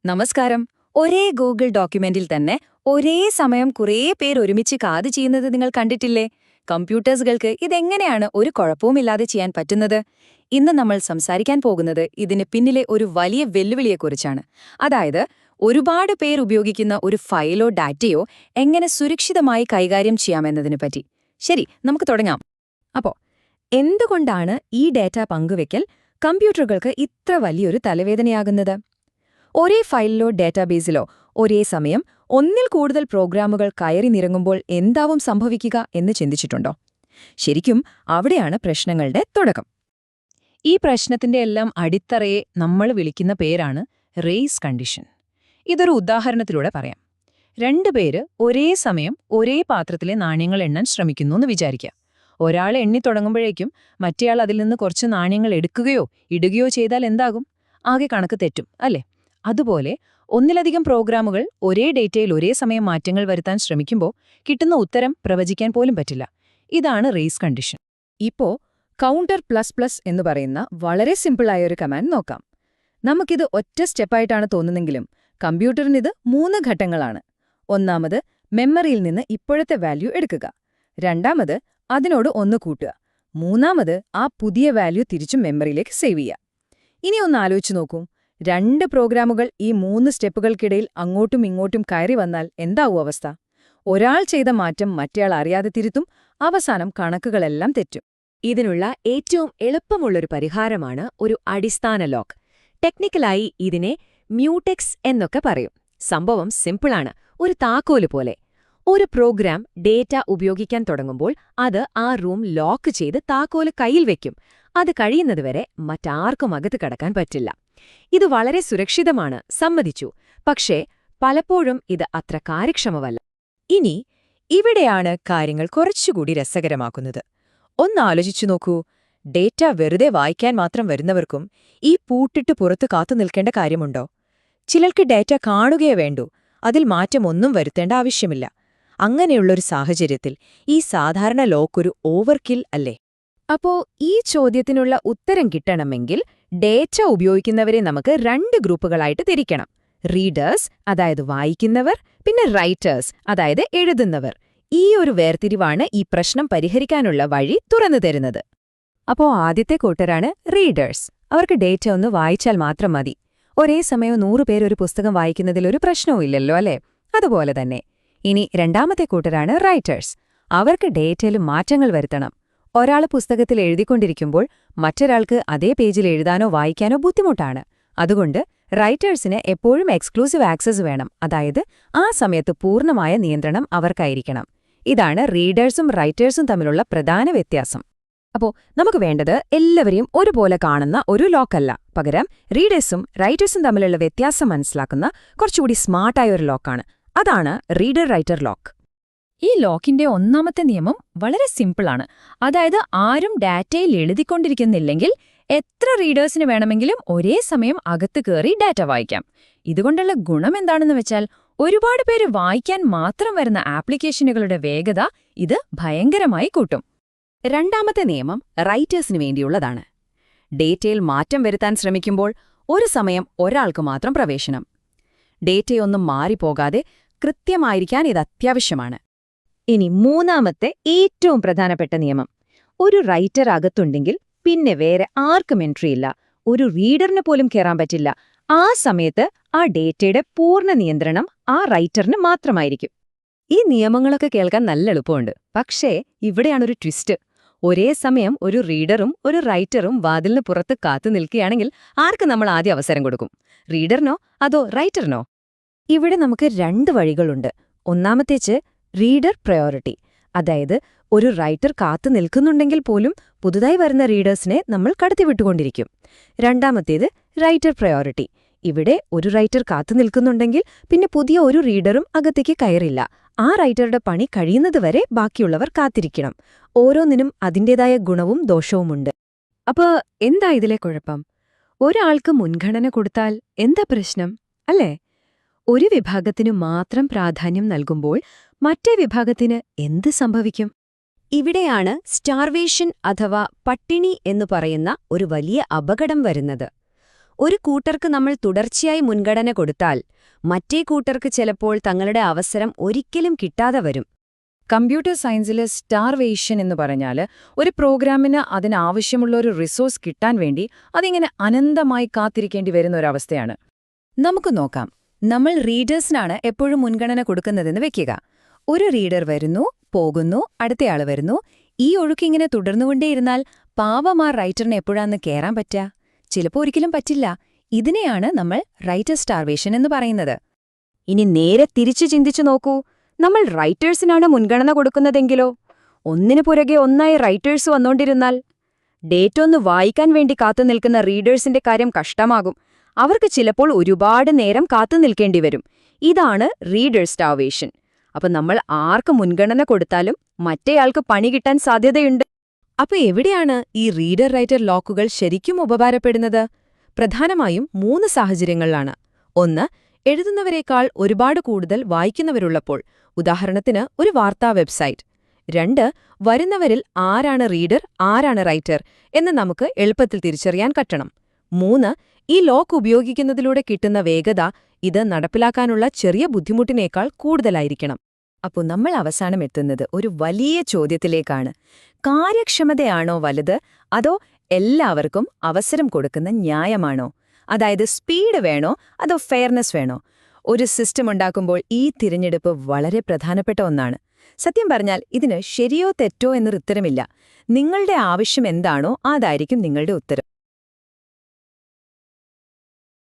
നമസ്കാരം. ഒരേ ഗൂഗിൾ ഡോക്യുമെന്റിൽ തന്നെ ഒരേ സമയം കുറേ പേര് ഒരുമിച്ച് കാത് ചെയ്യുന്നത് നിങ്ങൾ കണ്ടിട്ടില്ലേ? കമ്പ്യൂട്ടേഴ്സുകൾക്ക് ഇതെങ്ങനെയാണ് ഒരു കുഴപ്പവുമില്ലാതെ ചെയ്യാൻ പറ്റുന്നത്? ഇന്ന് നമ്മൾ സംസാരിക്കാൻ പോകുന്നത് ഇതിന് പിന്നിലെ ഒരു വലിയ വെല്ലുവിളിയെക്കുറിച്ചാണ്. അതായത്, ഒരുപാട് പേർ ഉപയോഗിക്കുന്ന ഒരു ഫയലോ ഡാറ്റയോ എങ്ങനെ സുരക്ഷിതമായി കൈകാര്യം ചെയ്യാമെന്നതിനെപ്പറ്റി. ശരി, നമുക്ക് തുടങ്ങാം. അപ്പോ എന്തുകൊണ്ടാണ് ഈ ഡാറ്റ പങ്കുവെക്കൽ കമ്പ്യൂട്ടറുകൾക്ക് ഇത്ര വലിയൊരു തലവേദനയാകുന്നത്? ഒരേ ഫയലിലോ ഡാറ്റാബേസിലോ ഒരേ സമയം ഒന്നിൽ കൂടുതൽ പ്രോഗ്രാമുകൾ കയറിനിറങ്ങുമ്പോൾ എന്താവും സംഭവിക്കുക എന്ന് ചിന്തിച്ചിട്ടുണ്ടോ? ശരിക്കും അവിടെയാണ് പ്രശ്നങ്ങളുടെ തുടക്കം. ഈ പ്രശ്നത്തിന്റെ എല്ലാം അടിത്തറയെ നമ്മൾ വിളിക്കുന്ന പേരാണ് റേസ് കണ്ടീഷൻ. ഇതൊരു ഉദാഹരണത്തിലൂടെ പറയാം. രണ്ടുപേര് ഒരേ സമയം ഒരേ പാത്രത്തിലെ നാണ്യങ്ങൾ എണ്ണാൻ ശ്രമിക്കുന്നു എന്ന് വിചാരിക്കുക. ഒരാൾ എണ്ണി തുടങ്ങുമ്പോഴേക്കും മറ്റേയാൾ അതിൽ നിന്ന് കുറച്ച് നാണ്യങ്ങൾ എടുക്കുകയോ ഇടുകയോ ചെയ്താൽ എന്താകും? ആകെ കണക്ക് തെറ്റും, അല്ലേ? അതുപോലെ ഒന്നിലധികം പ്രോഗ്രാമുകൾ ഒരേ ഡേറ്റയിൽ ഒരേ സമയം മാറ്റങ്ങൾ വരുത്താൻ ശ്രമിക്കുമ്പോൾ കിട്ടുന്ന ഉത്തരം പ്രവചിക്കാൻ പോലും പറ്റില്ല. ഇതാണ് റേസ് കണ്ടീഷൻ. ഇപ്പോ കൗണ്ടർ പ്ലസ് പ്ലസ് എന്ന് പറയുന്ന വളരെ സിമ്പിളായ ഒരു കമാൻഡ് നോക്കാം. നമുക്കിത് ഒറ്റ സ്റ്റെപ്പായിട്ടാണ് തോന്നുന്നെങ്കിലും കമ്പ്യൂട്ടറിനിത് 3 ഘട്ടങ്ങളാണ്. ഒന്നാമത്, മെമ്മറിയിൽ നിന്ന് ഇപ്പോഴത്തെ വാല്യൂ എടുക്കുക. രണ്ടാമത്, അതിനോട് 1 കൂട്ടുക. മൂന്നാമത്, ആ പുതിയ വാല്യൂ തിരിച്ചും മെമ്മറിയിലേക്ക് സേവ് ചെയ്യുക. ഇനി ഒന്ന് ആലോചിച്ചു നോക്കൂ. 2 പ്രോഗ്രാമുകൾ ഈ 3 സ്റ്റെപ്പുകൾക്കിടയിൽ അങ്ങോട്ടും ഇങ്ങോട്ടും കയറി വന്നാൽ എന്താവും അവസ്ഥ? ഒരാൾ ചെയ്ത മാറ്റം മറ്റേയാൾ അറിയാതെ തിരുത്തും, അവസാനം കണക്കുകളെല്ലാം തെറ്റും. ഇതിനുള്ള ഏറ്റവും എളുപ്പമുള്ളൊരു പരിഹാരമാണ് ഒരു അടിസ്ഥാന ലോക്ക്. ടെക്നിക്കലായി ഇതിനെ മ്യൂടെക്സ് എന്നൊക്കെ പറയും. സംഭവം സിമ്പിളാണ്, ഒരു താക്കോല് പോലെ. ഒരു പ്രോഗ്രാം ഡേറ്റ ഉപയോഗിക്കാൻ തുടങ്ങുമ്പോൾ അത് ആ റൂം ലോക്ക് ചെയ്ത് താക്കോല് കയ്യിൽ വെക്കും. അത് കഴിയുന്നതുവരെ മറ്റാർക്കും അകത്ത് കടക്കാൻ പറ്റില്ല. ഇത് വളരെ സുരക്ഷിതമാണ്, സമ്മതിച്ചു. പക്ഷേ പലപ്പോഴും ഇത് അത്ര കാര്യക്ഷമമല്ല. ഇനി ഇവിടെയാണ് കാര്യങ്ങൾ കുറച്ചുകൂടി രസകരമാക്കുന്നത്. ഒന്നാലോചിച്ചു നോക്കൂ. ഡേറ്റ വെറുതെ വായിക്കാൻ മാത്രം വരുന്നവർക്കും ഈ പൂട്ടിട്ട് പുറത്ത് കാത്തു നിൽക്കേണ്ട കാര്യമുണ്ടോ? ചിലർക്ക് ഡേറ്റ കാണുകയേ വേണ്ടൂ, അതിൽ മാറ്റമൊന്നും വരുത്തേണ്ട ആവശ്യമില്ല. അങ്ങനെയുള്ളൊരു സാഹചര്യത്തിൽ ഈ സാധാരണ ലോക്കൊരു ഓവർകിൽ അല്ലേ? അപ്പോ ഈ ചോദ്യത്തിനുള്ള ഉത്തരം കിട്ടണമെങ്കിൽ ഡേറ്റ ഉപയോഗിക്കുന്നവരെ നമുക്ക് 2 ഗ്രൂപ്പുകളായിട്ട് തിരിക്കണം. റീഡേഴ്സ്, അതായത് വായിക്കുന്നവർ, പിന്നെ റൈറ്റേഴ്സ്, അതായത് എഴുതുന്നവർ. ഈ ഒരു വേർതിരിവാണ് ഈ പ്രശ്നം പരിഹരിക്കാനുള്ള വഴി തുറന്നു തരുന്നത്. അപ്പോ ആദ്യത്തെ കൂട്ടരാണ് റീഡേഴ്സ്. അവർക്ക് ഡേറ്റ ഒന്ന് വായിച്ചാൽ മാത്രം മതി. ഒരേ സമയം 100 പേർ ഒരു പുസ്തകം വായിക്കുന്നതിലൊരു പ്രശ്നവുമില്ലല്ലോ, അല്ലേ? അതുപോലെ തന്നെ. ഇനി രണ്ടാമത്തെ കൂട്ടരാണ് റൈറ്റേഴ്സ്. അവർക്ക് ഡേറ്റയിൽ മാറ്റങ്ങൾ വരുത്തണം. ഒരാൾ പുസ്തകത്തിൽ എഴുതിക്കൊണ്ടിരിക്കുമ്പോൾ മറ്റൊരാൾക്ക് അതേ പേജിൽ എഴുതാനോ വായിക്കാനോ ബുദ്ധിമുട്ടാണ്. അതുകൊണ്ട് റൈറ്റേഴ്സിന് എപ്പോഴും എക്സ്ക്ലൂസീവ് ആക്സസ് വേണം, അതായത് ആ സമയത്ത് പൂർണ്ണമായ നിയന്ത്രണം അവർക്കായിരിക്കണം. ഇതാണ് റീഡേഴ്സും റൈറ്റേഴ്സും തമ്മിലുള്ള പ്രധാന വ്യത്യാസം. അപ്പോൾ നമുക്ക് വേണ്ടത് എല്ലാവരെയും ഒരുപോലെ കാണുന്ന ഒരു ലോക്കല്ല, പകരം റീഡേഴ്സും റൈറ്റേഴ്സും തമ്മിലുള്ള വ്യത്യാസം മനസ്സിലാക്കുന്ന കുറച്ചുകൂടി സ്മാർട്ടായ ഒരു ലോക്കാണ്. അതാണ് റീഡർ റൈറ്റർ ലോക്ക്. ഈ ലോക്കിന്റെ ഒന്നാമത്തെ നിയമം വളരെ സിമ്പിളാണ്. അതായത് ആരും ഡാറ്റയിൽ എഴുതിക്കൊണ്ടിരിക്കുന്നില്ലെങ്കിൽ എത്ര റീഡേഴ്സിന് വേണമെങ്കിലും ഒരേ സമയം അകത്ത് കയറി ഡാറ്റ വായിക്കാം. ഇതുകൊണ്ടുള്ള ഗുണം എന്താണെന്ന് വെച്ചാൽ, ഒരുപാട് പേര് വായിക്കാൻ മാത്രം വരുന്ന ആപ്ലിക്കേഷനുകളുടെ വേഗത ഇത് ഭയങ്കരമായി കൂട്ടും. രണ്ടാമത്തെ നിയമം റൈറ്റേഴ്സിന് വേണ്ടിയുള്ളതാണ്. ഡേറ്റയിൽ മാറ്റം വരുത്താൻ ശ്രമിക്കുമ്പോൾ ഒരു സമയം ഒരാൾക്ക് മാത്രം പ്രവേശനം. ഡേറ്റയൊന്നും മാറിപ്പോകാതെ കൃത്യമായിരിക്കാൻ ഇത് അത്യാവശ്യമാണ്. ഇനി മൂന്നാമത്തെ ഏറ്റവും പ്രധാനപ്പെട്ട നിയമം. ഒരു റൈറ്റർ അകത്തുണ്ടെങ്കിൽ പിന്നെ വേറെ ആർക്കും എൻട്രിയില്ല, ഒരു റീഡറിന് പോലും കയറാൻ പറ്റില്ല. ആ സമയത്ത് ആ ഡേറ്റയുടെ പൂർണ്ണ നിയന്ത്രണം ആ റൈറ്ററിന് മാത്രമായിരിക്കും. ഈ നിയമങ്ങളൊക്കെ കേൾക്കാൻ നല്ല എളുപ്പമുണ്ട്. പക്ഷേ ഇവിടെയാണൊരു ട്വിസ്റ്റ്. ഒരേ സമയം ഒരു റീഡറും ഒരു റൈറ്ററും വാതിലിന് പുറത്ത് കാത്തു നിൽക്കുകയാണെങ്കിൽ ആർക്ക് നമ്മൾ ആദ്യം അവസരം കൊടുക്കും? റീഡറിനോ അതോ റൈറ്ററിനോ? ഇവിടെ നമുക്ക് 2 വഴികളുണ്ട്. ഒന്നാമത്തേച്ച് റീഡർ പ്രയോറിറ്റി. അതായത് ഒരു റൈറ്റർ കാത്തു നിൽക്കുന്നുണ്ടെങ്കിൽ പോലും പുതുതായി വരുന്ന റീഡേഴ്സിനെ നമ്മൾ കടത്തിവിട്ടുകൊണ്ടിരിക്കും. രണ്ടാമത്തേത് റൈറ്റർ പ്രയോറിറ്റി. ഇവിടെ ഒരു റൈറ്റർ കാത്തു നിൽക്കുന്നുണ്ടെങ്കിൽ പിന്നെ പുതിയ ഒരു റീഡറും അകത്തേക്ക് കയറില്ല. ആ റൈറ്ററുടെ പണി കഴിയുന്നതുവരെ ബാക്കിയുള്ളവർ കാത്തിരിക്കണം. ഓരോന്നിനും അതിൻ്റെതായ ഗുണവും ദോഷവുമുണ്ട്. അപ്പൊ എന്താ ഇതിലെ കുഴപ്പം? ഒരാൾക്ക് മുൻഗണന കൊടുത്താൽ എന്താ പ്രശ്നം, അല്ലേ? ഒരു വിഭാഗത്തിനു മാത്രം പ്രാധാന്യം നൽകുമ്പോൾ മറ്റേ വിഭാഗത്തിന് എന്ത് സംഭവിക്കും? ഇവിടെയാണ് സ്റ്റാർവേഷൻ അഥവാ പട്ടിണി എന്നു പറയുന്ന ഒരു വലിയ അപകടം വരുന്നത്. ഒരു കൂട്ടർക്ക് നമ്മൾ തുടർച്ചയായി മുൻഗണന കൊടുത്താൽ മറ്റേ കൂട്ടർക്ക് ചിലപ്പോൾ തങ്ങളുടെ അവസരം ഒരിക്കലും കിട്ടാതെ വരും. കമ്പ്യൂട്ടർ സയൻസിലെ സ്റ്റാർവേഷൻ എന്ന് പറഞ്ഞാൽ ഒരു പ്രോഗ്രാമിന് അതിനാവശ്യമുള്ള ഒരു റിസോഴ്സ് കിട്ടാൻ വേണ്ടി അതിങ്ങനെ അനന്തമായി കാത്തിരിക്കേണ്ടി വരുന്ന ഒരവസ്ഥയാണ്. നമുക്ക് നോക്കാം. നമ്മൾ റീഡേഴ്സിനാണ് എപ്പോഴും മുൻഗണന കൊടുക്കുന്നതെന്ന് വെക്കുക. ഒരു റീഡർ വരുന്നു, പോകുന്നു, അടുത്തയാൾ വരുന്നു. ഈ ഒഴുക്കിങ്ങനെ തുടർന്നുകൊണ്ടേയിരുന്നാൽ പാവം ആ റൈറ്ററിന് എപ്പോഴാന്ന് കേറാൻ പറ്റുക? ചിലപ്പോൾ ഒരിക്കലും പറ്റില്ല. ഇതിനെയാണ് നമ്മൾ റൈറ്റർ സ്റ്റാർവേഷൻ എന്ന് പറയുന്നത്. ഇനി നേരെ തിരിച്ചു ചിന്തിച്ചു നോക്കൂ. നമ്മൾ റൈറ്റേഴ്സിനാണ് മുൻഗണന കൊടുക്കുന്നതെങ്കിലോ? ഒന്നിനു പുറകെ ഒന്നായി റൈറ്റേഴ്സ് വന്നോണ്ടിരുന്നാൽ ഡേറ്റ ഒന്ന് വായിക്കാൻ വേണ്ടി കാത്തുനിൽക്കുന്ന റീഡേഴ്സിന്റെ കാര്യം കഷ്ടമാകും. അവർക്ക് ചിലപ്പോൾ ഒരുപാട് നേരം കാത്തുനിൽക്കേണ്ടി വരും. ഇതാണ് റീഡർ സ്റ്റാർവേഷൻ. അപ്പൊ നമ്മൾ ആർക്ക് മുൻഗണന കൊടുത്താലും മറ്റേയാൾക്ക് പണി കിട്ടാൻ സാധ്യതയുണ്ട്. അപ്പൊ എവിടെയാണ് ഈ റീഡർ റൈറ്റർ ലോക്കുകൾ ശരിക്കും ഉപകാരപ്പെടുന്നത്? പ്രധാനമായും 3 സാഹചര്യങ്ങളിലാണ്. ഒന്ന്, എഴുതുന്നവരെക്കാൾ ഒരുപാട് കൂടുതൽ വായിക്കുന്നവരുള്ളപ്പോൾ, ഉദാഹരണത്തിന് ഒരു വാർത്താ വെബ്സൈറ്റ്. 2, വരുന്നവരിൽ ആരാണ് റീഡർ ആരാണ് റൈറ്റർ എന്ന് നമുക്ക് എളുപ്പത്തിൽ തിരിച്ചറിയാൻ പറ്റണം. 3, ഈ ലോക്ക് ഉപയോഗിക്കുന്നതിലൂടെ കിട്ടുന്ന വേഗത ഇത് നടപ്പിലാക്കാനുള്ള ചെറിയ ബുദ്ധിമുട്ടിനേക്കാൾ കൂടുതലായിരിക്കണം. അപ്പോൾ നമ്മൾ അവസാനം എത്തുന്നത് ഒരു വലിയ ചോദ്യത്തിലേക്കാണ്. കാര്യക്ഷമതയാണോ വലുത്, അതോ എല്ലാവർക്കും അവസരം കൊടുക്കുന്ന ന്യായമാണോ? അതായത് സ്പീഡ് വേണോ അതോ ഫെയർനെസ് വേണോ? ഒരു സിസ്റ്റം ഉണ്ടാക്കുമ്പോൾ ഈ തിരഞ്ഞെടുപ്പ് വളരെ പ്രധാനപ്പെട്ട ഒന്നാണ്. സത്യം പറഞ്ഞാൽ ഇതിന് ശരിയോ തെറ്റോ എന്നൊരു ഉത്തരമില്ല. നിങ്ങളുടെ ആവശ്യം എന്താണോ അതായിരിക്കും നിങ്ങളുടെ ഉത്തരം.